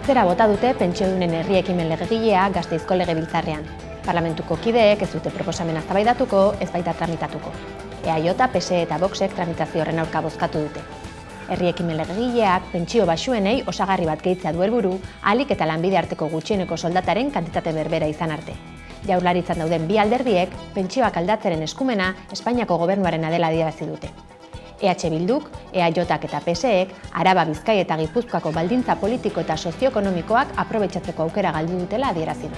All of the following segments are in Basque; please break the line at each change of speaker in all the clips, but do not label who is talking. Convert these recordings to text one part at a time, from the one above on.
Atzera bota dute pentsiodunen herri ekimen legegilea Gasteizko Legebiltzarrean. Parlamentuko kideek ez dute proposamena eztabaidatuko, ez baita tramitatuko. EAJ, PSE eta Voxek tramitazio horren aurka bozkatu dute. Herri ekimen legegileak pentsio baxuenei osagarri bat gehitzea du helburu, ahalik eta lanbide arteko gutxieneko soldataren kantitate berbera izan arte. Jaurlaritzan dauden bi alderdiek pentsioak aldatzeren eskumena Espainiako gobernuarena dela adierazi dute. EH Bilduk, EAJak eta PSEek Araba, Bizkai eta Gipuzkoako baldintza politiko eta sozioekonomikoak aprobetxatzeko aukera galdu dutela adierazi du.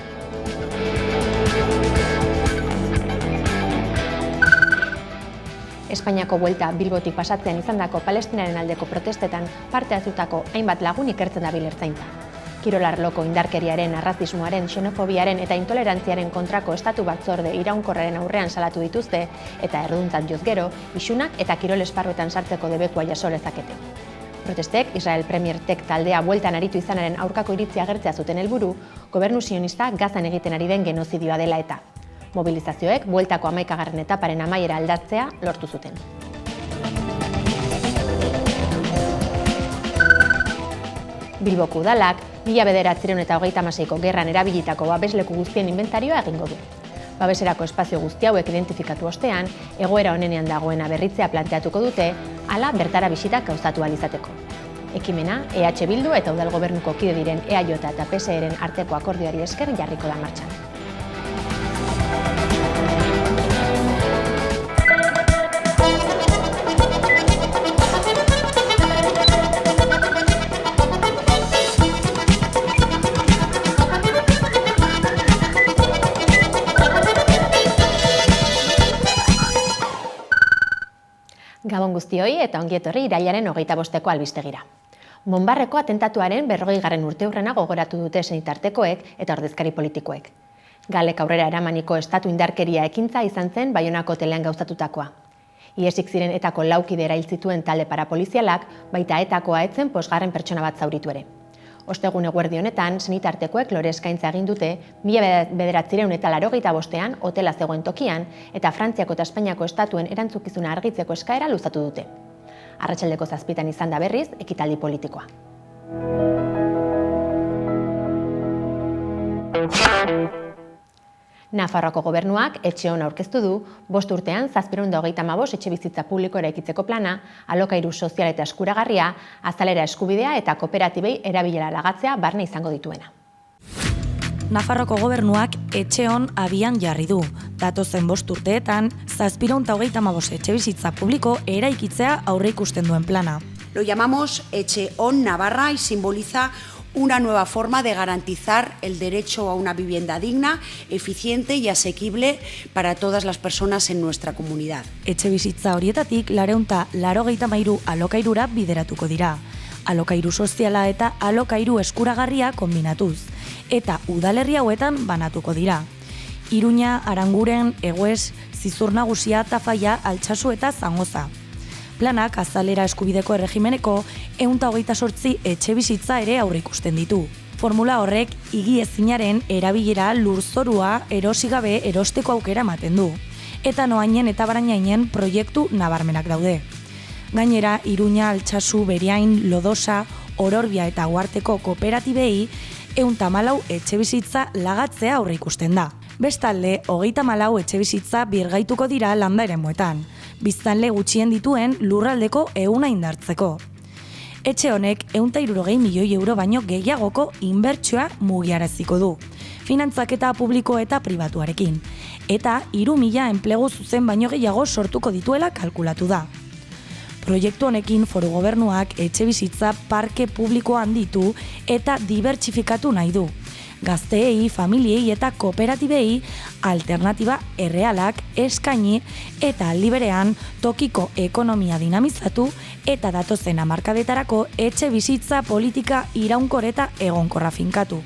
Espainiako buelta Bilbotik pasatzean izandako Palestinaren aldeko protestetan parte hartutako hainbat lagun ikertzen dabil ertzaintza. Kirolarloko indarkeriaren, arrazismoaren, xenofobiaren eta intolerantziaren kontrako estatu batzorde iraunkorraren aurrean salatu dituzte eta erduntzat joz gero, isunak eta kirol esparruetan sartzeko debekua jaso lezakete. Protestek Israel Premier Tech taldea bueltan aritu izanaren aurkako iritzia agertzea zuten helburu, gobernu sionista Gazan egiten ari den genozidioa dela eta. Mobilizazioek bueltako 11. etaparen amaiera aldatzea lortu zuten. Bilboko udalak 1936ko gerran erabilitako babesleku guztien inventarioa egingo du. Babeserako espazio guzti hauek identifikatu ostean, egoera onenean dagoena berritzea planteatuko dute, hala bertara bisitak gauzatu ahal izateko. Ekimena, EH Bildu eta udal gobernuko kide diren EAJ eta PSEren arteko akordioari esker jarriko da martxan. Gabon guztioi eta ongietorri irailaren 25ko albistegira. Monbarreko atentatuaren 40. urteurrena gogoratu dute senitartekoek eta ordezkari politikoek. Galek aurrera eramaniko estatu indarkeria ekintza izan zen Baionako telean gauzatutakoa. Iesik ziren etako laukidera hil zituen talde parapolizialak, baita etakoa etzen posgarren pertsona bat zauritu ere. Ostegun eguerdi honetan, senitartekoek lore eskaintza egin dute 1985ean hotela zegoen tokian eta Frantziako eta Espainiako estatuen erantzukizuna argitzeko eskaera luzatu dute. Arratsaldeko 7 izan da berriz ekitaldi politikoa. Nafarroako gobernuak etxe hona aurkeztu du, 5 urtean 735 etxebizitza publiko eraikitzeko plana, alokairu sozial eta eskuragarria, azalera eskubidea eta kooperatibei erabilera lagatzea barne izango dituena.
Nafarroako gobernuak etxe hon abian jarri du. Datozen 5 urteetan 735 etxebizitza publiko eraikitzea aurreikusten duen plana.
Lo llamamos Etxe On Navarra y simboliza una nueva forma de garantizar el derecho a una vivienda digna, eficiente y asequible para todas las personas en nuestra comunidad.
Etxebizitza horietatik 483 alokairura bideratuko dira. Alokairu soziala eta alokairu eskuragarria kombinatuz, eta udalerri hauetan banatuko dira. Iruña, Aranguren, Egoes, Zizurnagusia, Tafaia, Altsasu eta Zangoza. Planak azalera eskubideko erregimeneko 128 etxebizitza ere aurreikusten ditu. Formula horrek higiezinaren erabilera lurzorua erosigabe erosteko aukera ematen du. Eta noainen eta barainainen proiektu nabarmenak daude. Gainera, Iruña, Altsasu, Beriain, Lodosa, Ororbia eta Uharteko kooperatibei 114 etxebizitza lagatzea aurreikusten da. Bestalde, 34 etxebizitza birgaituko dira landa eremuetan, biztanle gutxien dituen lurraldeko ehuna indartzeko. Etxe honek 160 milioi euro baino gehiagoko inbertsioa mugiaraziko du, finantzaketa publiko eta pribatuarekin, eta 3.000 enplegu zuzen baino gehiago sortuko dituela kalkulatu da. Proiektu honekin foru gobernuak etxebizitza parke publikoa handitu eta dibertsifikatu nahi du. Gazteei, familiei eta kooperatibei alternatiba errealak eskaini eta aldi berean tokiko ekonomia dinamizatu eta datozen hamarkadetarako etxebizitza politika iraunkor eta egonkorra finkatu.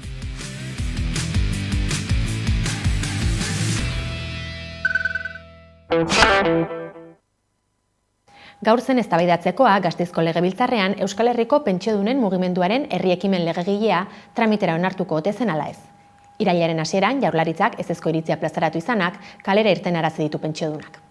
Gaur zen eztabaidatzekoa Gasteizko Legebiltzarrean Euskal Herriko pentsiodunen mugimenduaren herri ekimen legegilea tramitera onartuko ote zen ala ez. Irailaren hasieran Jaurlaritzak ezezko iritzia plazaratu izanak kalera irtenarazi ditu pentsiodunak.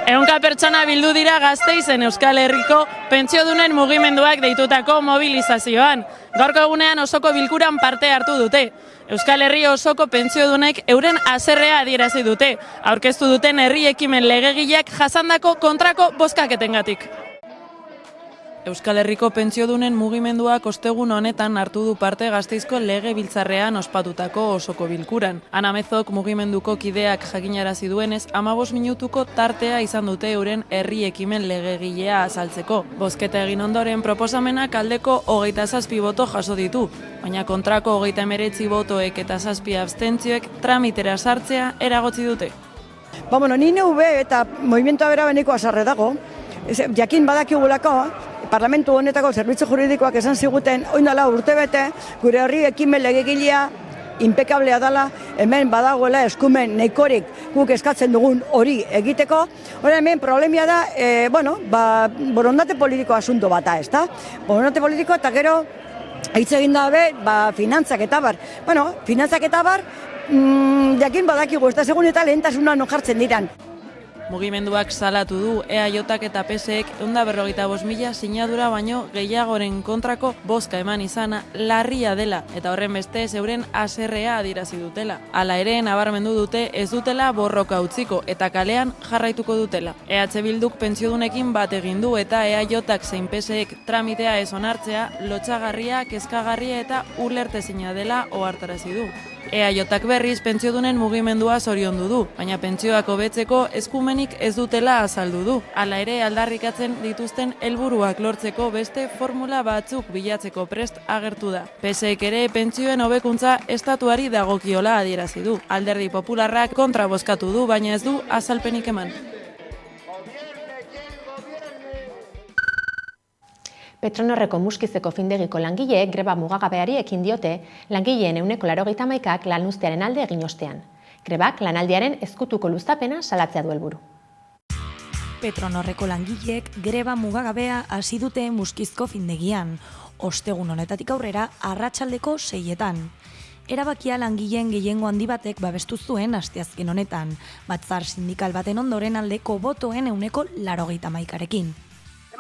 Ehunka pertsona bildu dira Gasteizen Euskal Herriko pentsiodunen mugimenduak deitutako mobilizazioan. Gaurko egunean osoko bilkuran parte hartu dute. Euskal Herri osoko pentsiodunek euren haserrea adierazi dute, aurkeztu duten herri ekimen legegileak jasandako kontrako bozkaketengatik. Euskal Herriko pentsiodunen mugimenduak ostegun honetan hartu du parte Gasteizko legebiltzarrean ospatutako osoko bilkuran. Ana Mezok mugimenduko kideak jakinarazi duenez, 15 minutuko tartea izan dute euren herri ekimen legegilea azaltzeko. Bozketa egin ondoren proposamenak aldeko 27 boto jaso ditu, baina kontrako 39 botoek eta 7 abstentzioek tramitera sartzea eragotzi dute.
Ni NV eta movimientoa bera beneko azarre dago, jakin badakigulako, Parlamentu honetako zerbitzu juridikoak esan ziguten oindala urtebete gure herri ekimen legegilea impekablea dela, hemen badagoela eskumen nahikorik guk eskatzen dugun hori egiteko. Hemen problemia da, borondate politiko asunto bata, ezta? Borondate politiko eta gero hitz egin dabe, finantzak eta bar. Finantzak eta bar, jakin badakigu, ez da segun eta lehentasuna no jartzen diran.
Mugimenduak salatu du EAJak eta PSek 145.000 sinadura baino gehiagoren kontrako bozka eman izana larria dela eta horren beste euren haserrea adierazi dutela. Hala ere, nabarmendu dute ez dutela borroka utziko eta kalean jarraituko dutela. EH Bilduk pentsiodunekin bat egin du eta EAJak zein PSek tramitea ez onartzea lotsagarria, kezkagarria eta ulertezina dela ohartarazi du. EAJak berriz pentsiodunen mugimendua zoriondu du, baina pentsioak hobetzeko eskumenik ez dutela azaldu du. Hala ere, aldarrikatzen dituzten helburuak lortzeko beste formula batzuk bilatzeko prest agertu da. PSek ere pentsioen hobekuntza estatuari dagokiola adierazi du. Alderdi Popularrak kontra bozkatu du, baina ez du azalpenik eman.
Petronorreko Muskizeko findegiko langileek greba mugagabeari ekin diote langileen 91%ak lanuztearen alde egin ostean. Grebak lanaldiaren ezkutuko luzapena salatzea du helburu.
Petronorreko langileek greba mugagabea hasi dute Muskizko findegian, ostegun honetatik aurrera arratsaldeko 6etan. Erabakia langileen gehiengo handi batek babestu zuen asteazken honetan, batzar sindikal baten ondoren aldeko botoen 80%arekin.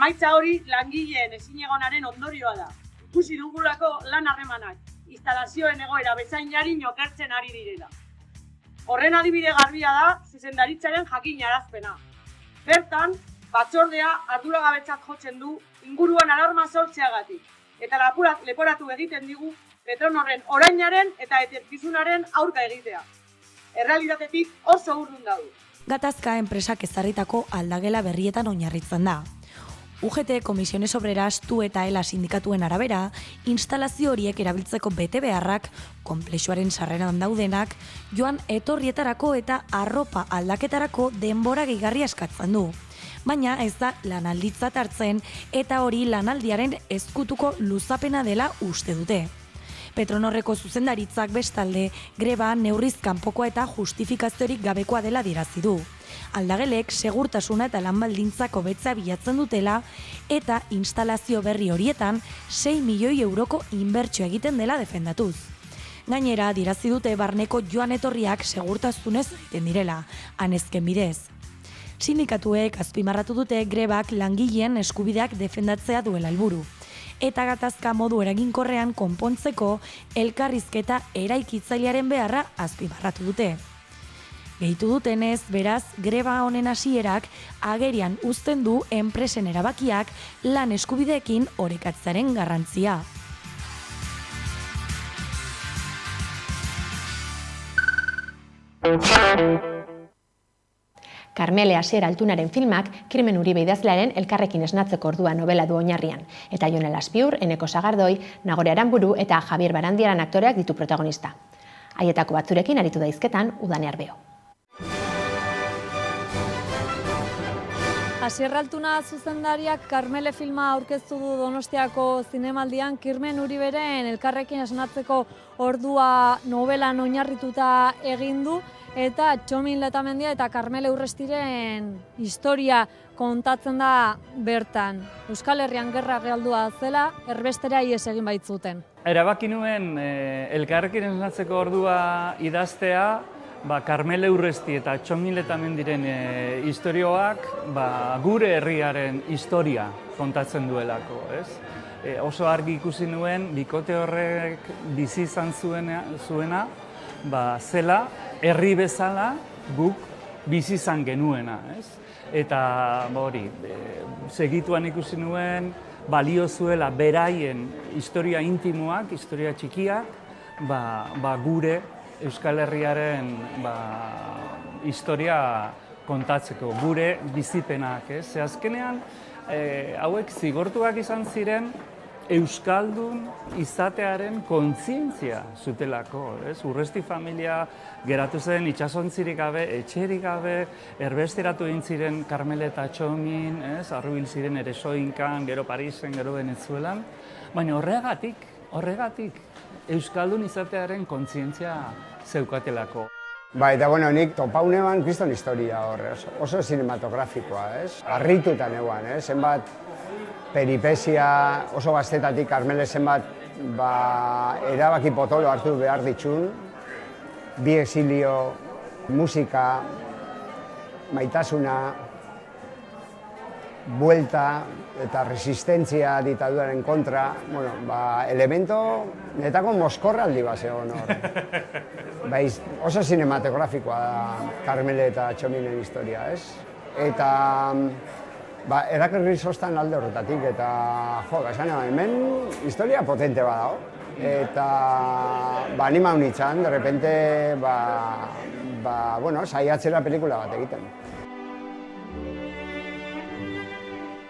Emaitza hori langileen ezinegonaren ondorioa da. Ikusi dugulako lan harremanak, instalazioen egoera bezainari okertzen ari direla. Horren adibide garbia da zuzendaritzaren jakinarazpena. Bertan, batzordea arduragabetzat jotzen du inguruan alarma sortzeagatik eta leporatu egiten digu Petronorren orainaren eta etorkizunaren aurka egitea. Errealitatetik oso urrun daude.
Gatazka enpresak ezarritako aldagela berrietan oinarritzen da. UGT Komisiones Obreras Tu eta ELA sindikatuen arabera, instalazio horiek erabiltzeko bete beharrak, konplexuaren sarreran daudenak, joan etorrietarako eta arropa aldaketarako denbora gehigarria eskatzen du. Baina ez da lanalditzat hartzen eta hori lanaldiaren ezkutuko luzapena dela uste dute. Petronorreko zuzendaritzak bestalde greba neurriz kanpokoa eta justifikaziorik gabekoa dela adierazi du. Aldagelek segurtasuna eta lanbaldintzak hobetza bilatzen dutela eta instalazio berri horietan 6 milioi euroko inbertsio egiten dela defendatuz. Gainera, adierazi dute barneko joan etorriak segurtasunez egiten direla, anezken bidez. Sindikatuek azpimarratu dute grebak langileen eskubideak defendatzea duela helburu. Eta gatazka modu eraginkorrean konpontzeko elkarrizketa eraikitzailearen beharra azpimarratu dute. Gehitu dutenez, beraz, greba honen hasierak agerian uzten du enpresen erabakiak lan eskubideekin orekatzaren garrantzia.
Karmele Asier Altunaren filmak Krimen Uribe idazlearen elkarrekin esnatzeko ordua novela du oinarrian, eta Jon Aspiur, Eneko Sagardoi, Nagore Aranburu eta Javier Barandiaran aktoreak ditu protagonista. Haietako batzurekin aritu da hizketan Udane Arbeo.
Asier Altuna zuzendariak Karmele filma aurkeztu du Donostiako zinemaldian Krimen Uriberen elkarrekin esnatzeko ordua novelan oinarrituta egin du, eta Txomin Letamendia eta Karmele Urrestiren historia kontatzen da bertan. Euskal Herrian gerra galdua zela, erbestera ihes egin baitzuten.
Erabaki nuen elkarrekin esnatzeko ordua idaztea Karmele Urresti eta Txomin Letamendiren istorioak gure herriaren historia kontatzen duelako, ez? Oso argi ikusi nuen, bikote horrek bizi izan zuena, zela herri bezala guk bizi izan genuena, ez? Eta hori, segituan ikusi nuen, balio zuela beraien historia intimoak, historia txikiak, gure Euskal Herriaren historia kontatzeko, gure bizipenak, ez? Ze azkenean, hauek zigortuak izan ziren Euskaldun izatearen kontzientzia zutelako, ez? Urresti familia geratu zen itsasontzirik gabe, etxerik gabe, erbesteratu egin ziren Karmele eta Txomin, ez? Arrubil ziren ere Soinkan, gero Parisen, gero Venezuelan, baina horregatik Euskaldun izatearen kontzientzia zeukatelako.
Eta nik topaunean kriston historia oso sinematografikoa, ez? Harrituta neuan, ez? Zenbat peripesia oso gaztetatik Karmele zenbat erabaki potolo hartu behar ditxun, bi exilio, musika, maitasuna, buelta eta resistentzia ditaduraren kontra, elemento netako moskorraldi bat zegoen hor. Oso sinematografikoa da Karmele eta Txominen historia, ez? Eta erakarri sostan alde horretatik, eta esan hemen historia potente badago. Eta anima honitzen, de repente, saiatzera pelikula bat egiten.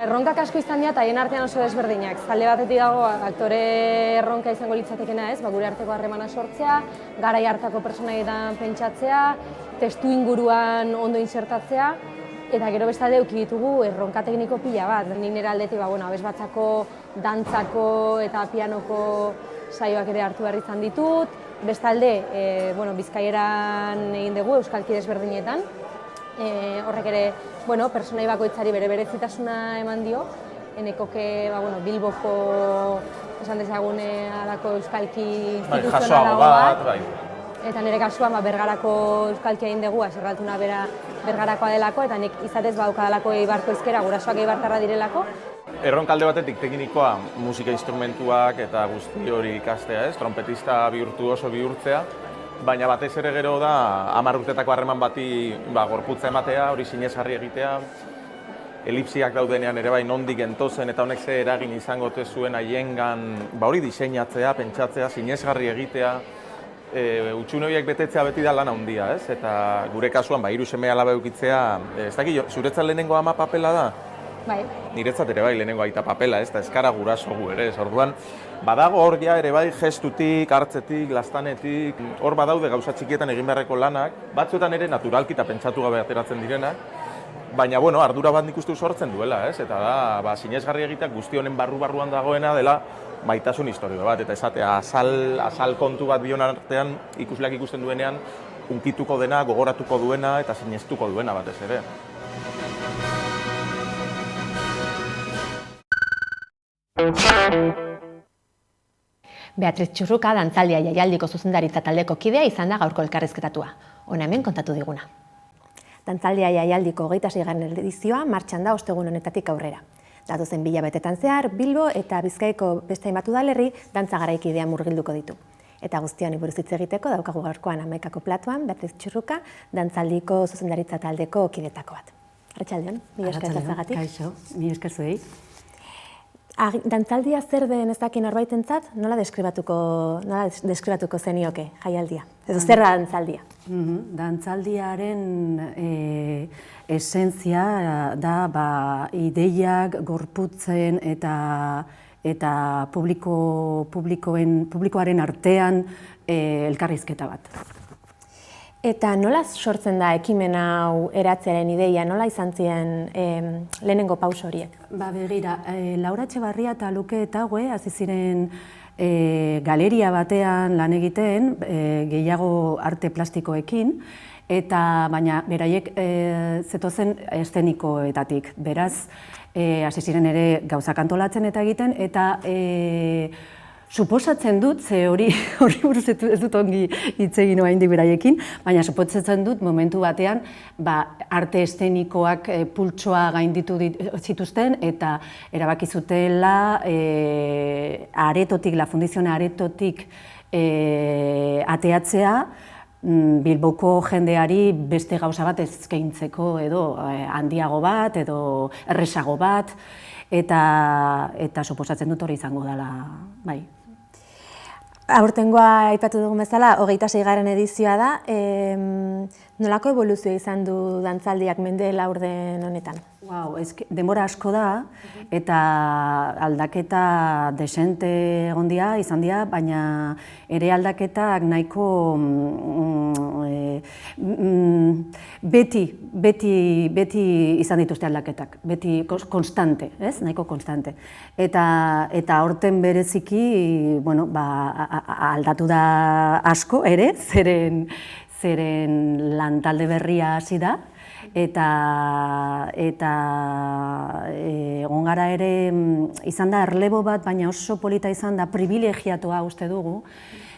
Erronkak asko izan dira eta haien artean oso desberdinak. Zalde batetik dago aktore erronka izango litzatekena, ez? Gure arteko harremana sortzea, garai hartako pertsonaietan pentsatzea, testu inguruan ondo insertatzea, eta gero bestalde eduki ditugu erronka tekniko pila bat. Nik nire aldetik abesbatzako, dantzako eta pianoko saioak ere hartu behar izan ditut. Bestalde, Bizkaieran egin dugu, euskalki desberdinetan. Horrek ere, pertsonai bakoitzari bere berezitasuna eman dio. Enekoke, Bilboko, esan dezagun, alako euskalki instituzionalago bat. Eta nire kasuan, Bergarako euskalkia egin dugu, Aserraltuna Bergarakoa delako, eta nik izatez badukadalako Eibarko ezkera, gurasoak Eibartarra direlako.
Erronkalde batetik teknikoa, musika instrumentuak eta guzti hori ikastea, ez? Trompetista virtuoso bihurtzea. Baina batez ere gero da 10 urtetako harreman bati gorputza ematea, hori sinesgarri egitea, elipsiak daudenean ere bai nondik gentozen eta honek ze eragin izango ote zuen haiengan hori diseinatzea, pentsatzea, sinesgarri egitea, hutsune horiek betetzea beti da lan handia, ez? Eta gure kasuan 3 seme-alaba edukitzea, ez dakit, zuretzat lehenengo ama papela da?
Bai.
Niretzat ere bai lehenengo aita papela, ez da eskara guraso gu ere, ez orduan. Badago hor ja ere bai gestutik, hartzetik, lastanetik, hor badaude gauza txikietan egin beharreko lanak, batzuetan ere naturalki eta pentsatu gabe ateratzen direnak, baina ardura bat nik uste sortzen duela, ez? Eta da, sinesgarri egiteak guzti honen barruan dagoena dela maitasun historio bat, eta esatea azal kontu bat bion artean ikusleak ikusten duenean unkituko dena, gogoratuko duena eta sinestuko duena batez ere.
Beatriz Txurruka, dantzaldia jaialdiko zuzendaritza taldeko kidea izan da gaurko elkarrizketatua. Hona hemen kontatu diguna. Dantzaldia jaialdiko 26. edizioa martxan da ostegun honetatik aurrera. Datozen hilabetetan zehar, Bilbo eta Bizkaiko beste hainbat udalerri dantza garaikidea murgilduko ditu. Eta guzti honi buruz hitz egiteko daukagu gaurkoan Hamaikako platoan Beatriz Txurruka, dantzaldiko zuzendaritza taldeko kidetako bat. Arratsaldeon, mila esker zagatik.
Kaixo, mila esker zuei.
Dantzaldia zer den ez dakin norbaitentzat, nola deskribatuko zenioke jaialdia? Edo zer da dantzaldia?
Dantzaldiaren esentzia da ideiak gorputzen eta publikoaren artean elkarrizketa bat.
Eta nola sortzen da ekimen hau eratzearen ideia, nola izan ziren lehenengo pauso horiek?
Begira, Laura Etxebarria eta Luke eta Haue hasi ziren galeria batean lan egiten, gehiago arte plastikoekin, baina beraiek zetozen eszenikoetatik. Beraz, hasi ziren ere gauzak antolatzen eta egiten, eta Suposatzen dut, ze hori buruz ez dut ongi hitz egin oraindik beraiekin, baina suposatzen dut momentu batean arte eszenikoak pultsoa gainditu zituzten eta erabaki zutela aretotik, La Fundizione aretotik ateatzea Bilboko jendeari beste gauza bat eskaintzeko edo handiago bat edo erresago bat eta suposatzen dut hori izango dela, bai.
Aurtengoa aipatu dugun bezala, 26. edizioa da. Nolako evoluzioa izan du dantzaldiak mende laurden honetan?
Denbora asko da, eta aldaketa desente egon dira, izan dira, baina ere aldaketak nahiko beti izan dituzte aldaketak, beti konstante, nahiko konstante. Eta aurten bereziki, aldatu da asko ere, zeren lantalde berria hasi da, eta egon gara ere izan da erlebo bat, baina oso polita izan da, privilegiatua uste dugu,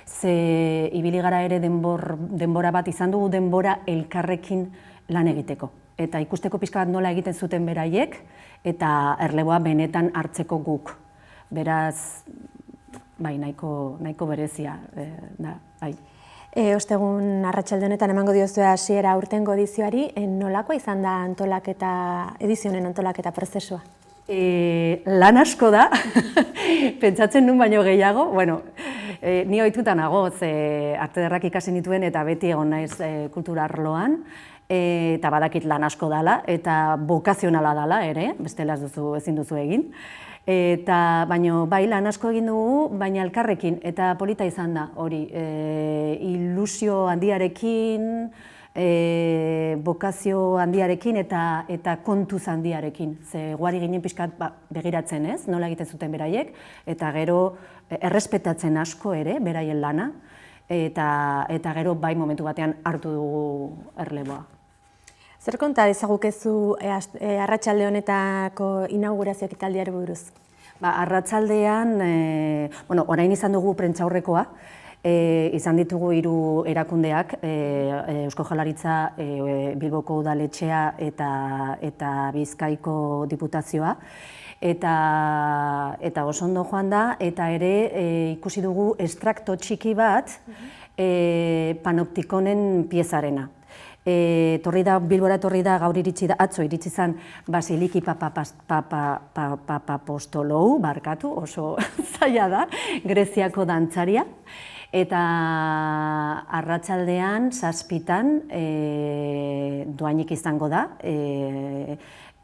ze ibili gara ere denbora bat izan dugu denbora elkarrekin lan egiteko. Eta ikusteko pixka bat nola egiten zuten beraiek, eta erleboa benetan hartzeko guk. Beraz, nahiko berezia da, bai.
Ostegun arratsalde honetan emango diozue hasiera aurtengo edizioari, nolako izan da edizionen antolaketa prozesua?
Lan asko da, pentsatzen nun baino gehiago, ni ohituta nago, arte ederrak ikasi nituen eta beti egon naiz kultura arloan, eta badakit lan asko dela, eta bokazionala dela ere, bestela ezin duzu egin. Baina bai lan asko egin dugu, baina elkarrekin, eta polita izan da hori, ilusio handiarekin, bokazio handiarekin eta kontuz handiarekin. Ze guari ginen pixkat begiratzen ez, nola egiten zuten beraiek, eta gero errespetatzen asko ere, beraien lana, eta gero bai momentu batean hartu dugu erleboa.
Zer konta dezagukezu arratsalde honetako inaugurazio ekitaldiari buruz?
Arratsaldean, orain izan dugu prentsaurrekoa, izan ditugu 3 erakundeak, Eusko Jaurlaritza, Bilboko Udaletxea eta Bizkaiko Diputazioa, eta oso ondo joan da, eta ere ikusi dugu estrakto txiki bat Panoptikonen piezarena. Bilbora etorri da, gaur iritsi da, atzo iritsi zen Basiliki Papapostolou, barkatu, oso zaila da, Greziako dantzaria, eta arratsaldean 7:00 dohainik izango da,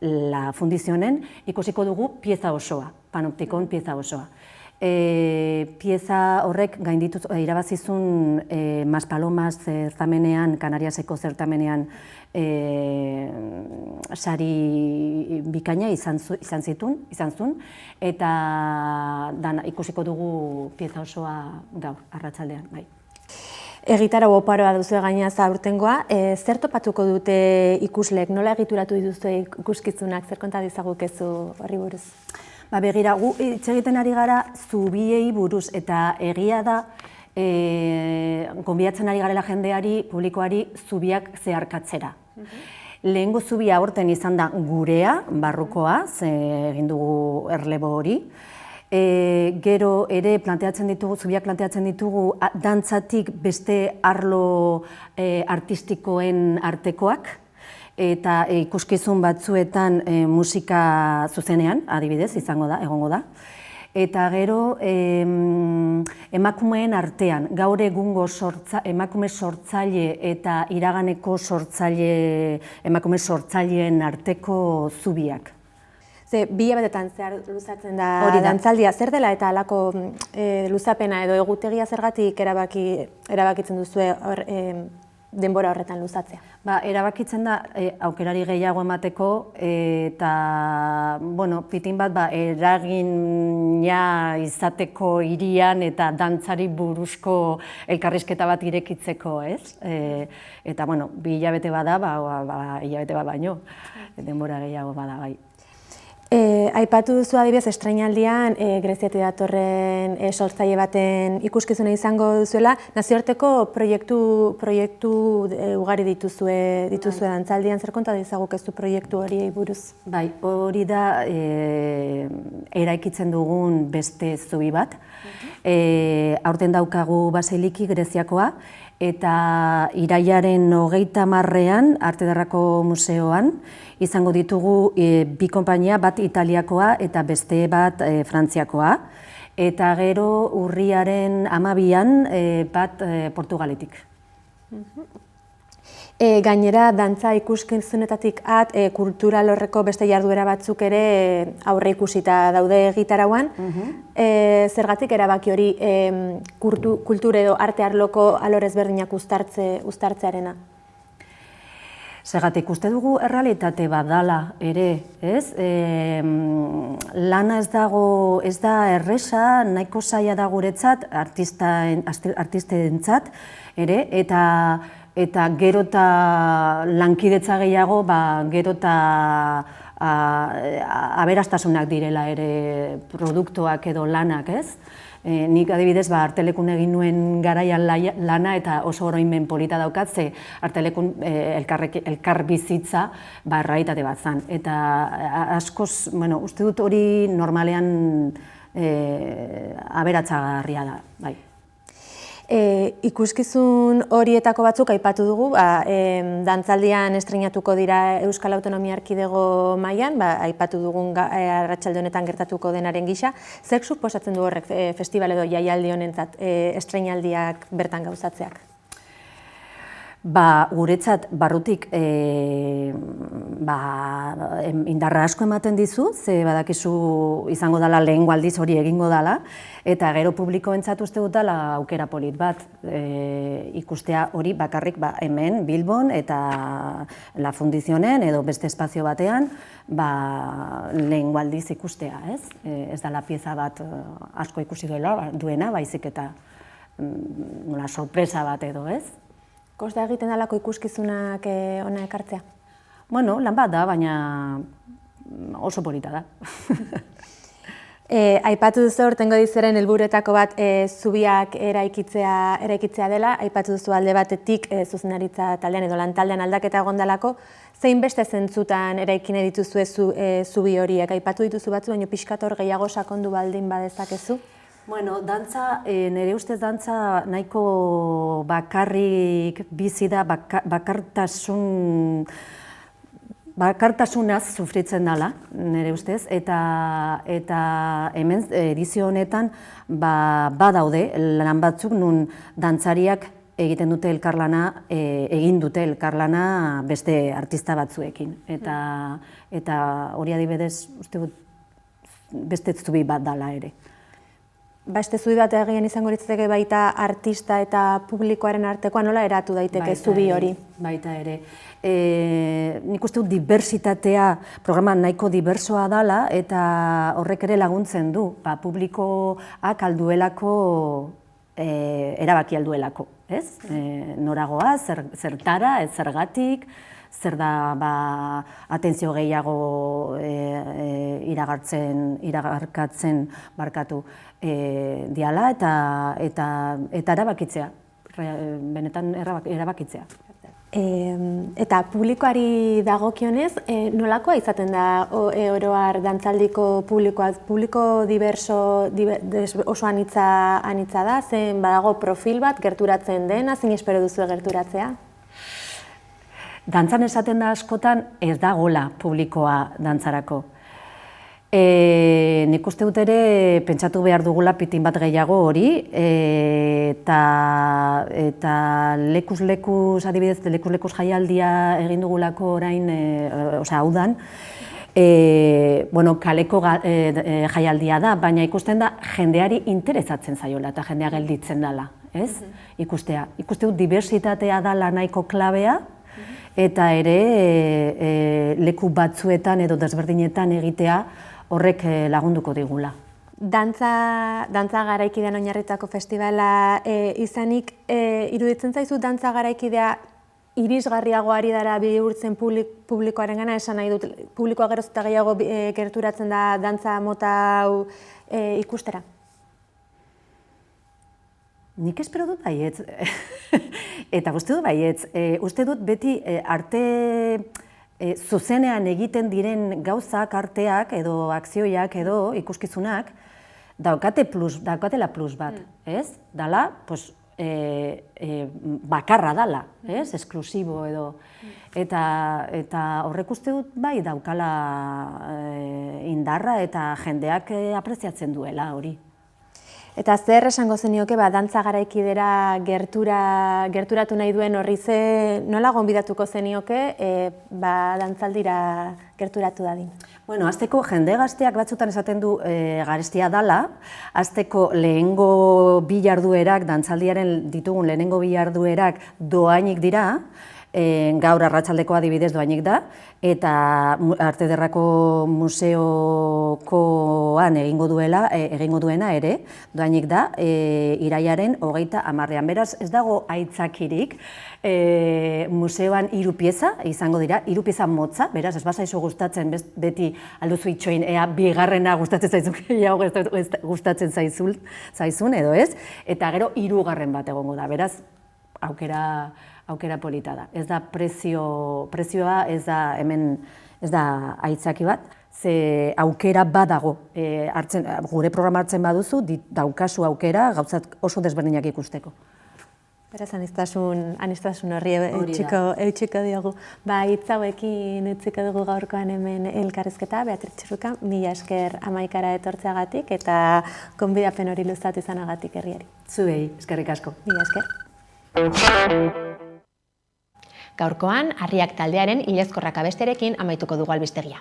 La Fundizionen ikusiko dugu pieza osoa, Panoptikon pieza osoa. Pieza horrek irabazizun Maspalomas zertamenean, Kanariaseko zertamenean sari bikaina izan zuen, eta ikusiko dugu pieza osoa gaur, arratsaldean, bai.
Egitarau oparoa duzu gainaz aurtengoa, zer topatuko dute ikusleek, nola egituratu dituzue ikuskizunak, zer konta dizagukezu horri buruz? Begira, gu hitz egiten ari gara zubiei buruz, eta egia da, gonbidatzen ari garela jendeari, publikoari, zubiak zeharkatzera. Lehengo zubia aurten izan da gurea, barrukoa, egin dugu erlebo hori. Gero ere zubiak planteatzen ditugu dantzatik beste arlo artistikoen artekoak, eta ikuskizun batzuetan musika zuzenean, adibidez, egongo da. Eta gero emakumeen artean, gaur egungo emakume sortzaile eta iraganeko emakume sortzaileen arteko zubiak. Bi hilabetetan zehar luzatzen da dantzaldia, zer dela eta halako luzapena edo egutegia zergatik erabakitzen duzue denbora horretan luzatzea?
Erabakitzen da aukerari gehiago emateko eta pitin bat eragina izateko hirian eta dantzari buruzko elkarrizketa bat irekitzeko, ez? Eta 2 hilabete bada, hilabete bat baino, denbora gehiago bada, bai.
Aipatu duzu adibidez estrainaldian Greziatik datorren sortzaile baten ikuskizuna izango duzuela, nazioarteko proiektu ugari dituzue dantzaldian, zer konta dezagukezu proiektu horiei buruz?
Bai, hori da eraikitzen dugun beste zubi bat. Aurten daukagu Basiliki Greziakoa, eta irailaren 30ean Arte Ederrako Museoan izango ditugu bi konpainia, bat Italiakoa eta beste bat Frantziakoa, eta gero urriaren 12ean bat Portugaletik.
Gainera, dantza ikuskizunetatik kultural horreko beste jarduera batzuk ere aurre ikusita daude egitarauan. Zergatik erabaki hori kultura edo arte arloko alor ezberdinak uztartzearena?
Zergatik uste dugu errealitate bat dala ere, ez? Lana ez da erresa, nahiko zaila da guretzat, artistentzat ere, eta gero eta lankidetza gehiago, gero eta aberastasunak direla ere produktuak edo lanak, ez? Nik adibidez, Artelekun egin nuen garaian lana eta oso oroimen polita daukat, ze Artelekun elkar bizitza errealitate bat zan. Eta askoz, uste dut hori normalean aberatsagarria da, bai.
Ikuskizun horietako batzuk aipatu dugu, dantzaldian estreinatuko dira Euskal Autonomia Erkidego mailan, aipatu dugun arratsalde honetan gertatuko denaren gisa. Zek suposatzen du horrek festival edo jaialdi honentzat estreinaldiak bertan gauzatzeak?
Guretzat barrutik indarra asko ematen dizu, ze badakizu izango dela lehengo aldiz hori egingo dela, eta gero publikoentzat uste dut dela aukera polit bat ikustea hori bakarrik hemen Bilbon eta La Fundizionen edo beste espazio batean lehengo aldiz ikustea, ez? Ez dela pieza bat asko ikusi duena, baizik eta sorpresa bat edo, ez?
Kosta egiten dalako ikuskizunak hona ekartzea?
Lan bat da, baina oso polita da.
Aipatu duzu aurtengo edizioaren helburuetako bat zubiak eraikitzea dela, aipatu duzu alde batetik zuzendaritza taldean edo lantaldean aldaketa egon dalako, zein beste zentzutan eraikine dituzue zubi horiek? Aipatu dituzu batzu, baina pixkat hor gehiago sakondu baldin badezakezu?
Dantza, nire ustez dantza nahiko bakarrik bizi da, bakartasunaz sufritzen dela, nire ustez, eta hemen edizio honetan badaude lan batzuk nun dantzariak egiten dute elkarlana, egin dute elkarlana beste artista batzuekin. Eta hori adibidez, uste dut, beste zubi bat dela ere.
Beste zubi bat egian izango litzateke baita artista eta publikoaren artekoa, nola eratu daiteke zubi hori?
Baita ere. Nik uste dut diversitatea, programa nahiko diversoa dela, eta horrek ere laguntzen du, publikoak alduelako, erabaki alduelako, ez? Noragoa, zertara, ez zergatik, zer da atentzio gehiago iragarkatzen barkatu diala eta erabakitzea, benetan erabakitzea.
Eta publikoari dagokionez, nolakoa izaten da oro har dantzaldiko publikoa? Publiko diverso oso anitza da, zen badago profil bat gerturatzen dena, zein espero duzu gerturatzea?
Dantzan esaten da askotan ez da gola publikoa dantzarako. Nik uste dut ere pentsatu behar dugula pitin bat gehiago hori, eta lekuz-lekuz, adibidez, lekuz-lekuz jaialdia egin dugulako orain, udan, kaleko jaialdia da, baina ikusten da jendeari interesatzen zaiola eta jendea gelditzen dela, ez? Ikustea. Ikuste dut diversitatea dela nahiko klabea, eta ere leku batzuetan edo desberdinetan egitea horrek lagunduko digula.
Dantza garaikidean oinarritutako festivala izanik, iruditzen zaizu dantza garaikidea
irisgarriago ari dara bihurtzen publikoaren gana, esan nahi dut, publikoa geroz eta gehiago gerturatzen da dantza mota hau ikustera?
Nik espero dut baietz, eta uste dut baietz, uste dut beti arte zuzenean egiten diren gauzak, arteak edo akzioiak edo ikuskizunak, daukatela plus bat, ez? Dala, pues, bakarra dala, ez? Esklusibo edo. Eta horrek uste dut bai daukala indarra eta jendeak apreziatzen duela hori.
Eta zer esango zenioke, dantza garaikidera gerturatu nahi duen horri nola gonbidatuko zenioke dantzaldira gerturatu dadin?
Bueno, azteko jende gazteak batzutan esaten du garestia dala, azteko lehengo bi jarduerak, dantzaldiaren ditugun lehenengo bi jarduerak doainik dira, gaur arratsaldeko adibidez doainik da, eta Arte Ederrako Museokoan egingo duena ere, doainik da, irailaren 30. Beraz, ez dago aitzakirik, museoan 3 pieza izango dira, 3 pieza motza, beraz, ez bazaizu gustatzen, beti alduzu itxoin, ea bigarrena gustatzen zaizun, gustatzen zaizun edo ez, eta gero 3. bat egongo da, beraz, aukera polita da. Ez da prezioa, ez da hemen, ez da aitzaki bat, ze aukera badago. Gure programa hartzen baduzu, daukazu aukera, gauzat oso desberdinak ikusteko.
Beraz, aniztasun horri eutxiko diogu. Hitz hauekin utziko dugu gaurkoan hemen elkarrizketa, Beatriz Txurruka, mila esker Hamaikara etortzeagatik eta gonbidapen hori luzatu izanagatik herriari.
Zuei, eskerrik asko.
Mila esker.
Gaurkoan, Harriak taldearen Ilezkorrak abesterekin amaituko dugu albistegia.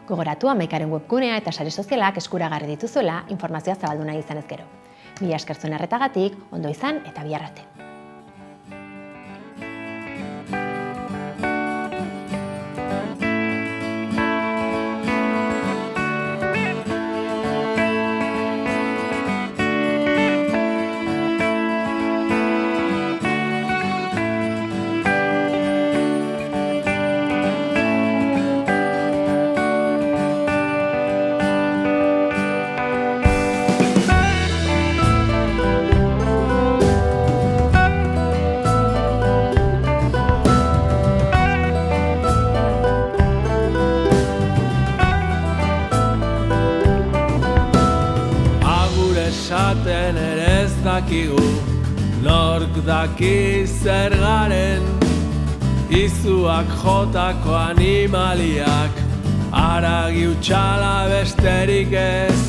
Gogoratu Hamaikaren webgunea eta sare sozialak eskuragarri dituzuela informazioa zabaldu nahi izanez gero. Mila esker zuen arretagatik, ondo izan eta bihar arte.
Esaten ere ez dakigu, nork daki zer garen, izuak jotako animaliak, haragi utxala besterik ez.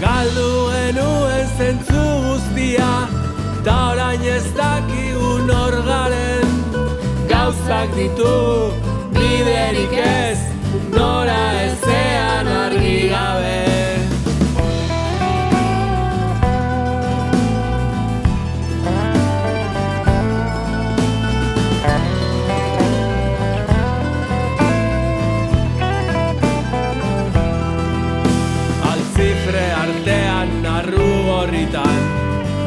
Galdu genuen zentzu guztia, ta orain ez dakigu nor garen, gauzak ditu biderik ez, nora ezean argi gabe.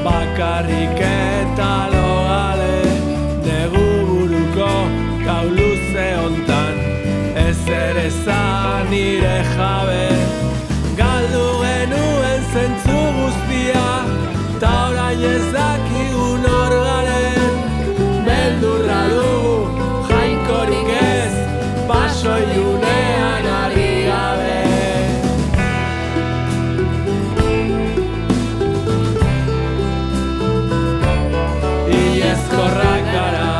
Bakarrik eta logale, negu buruko gau luze hontan, ezer ezan nire jabe. Galdu genuen zentzu guztia, ta orain ez dakigu nor garen, beldurra dugu jainkorik ez, paso ilunean ari gabe. Ilezkorrak gara.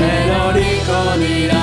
Eroriko dira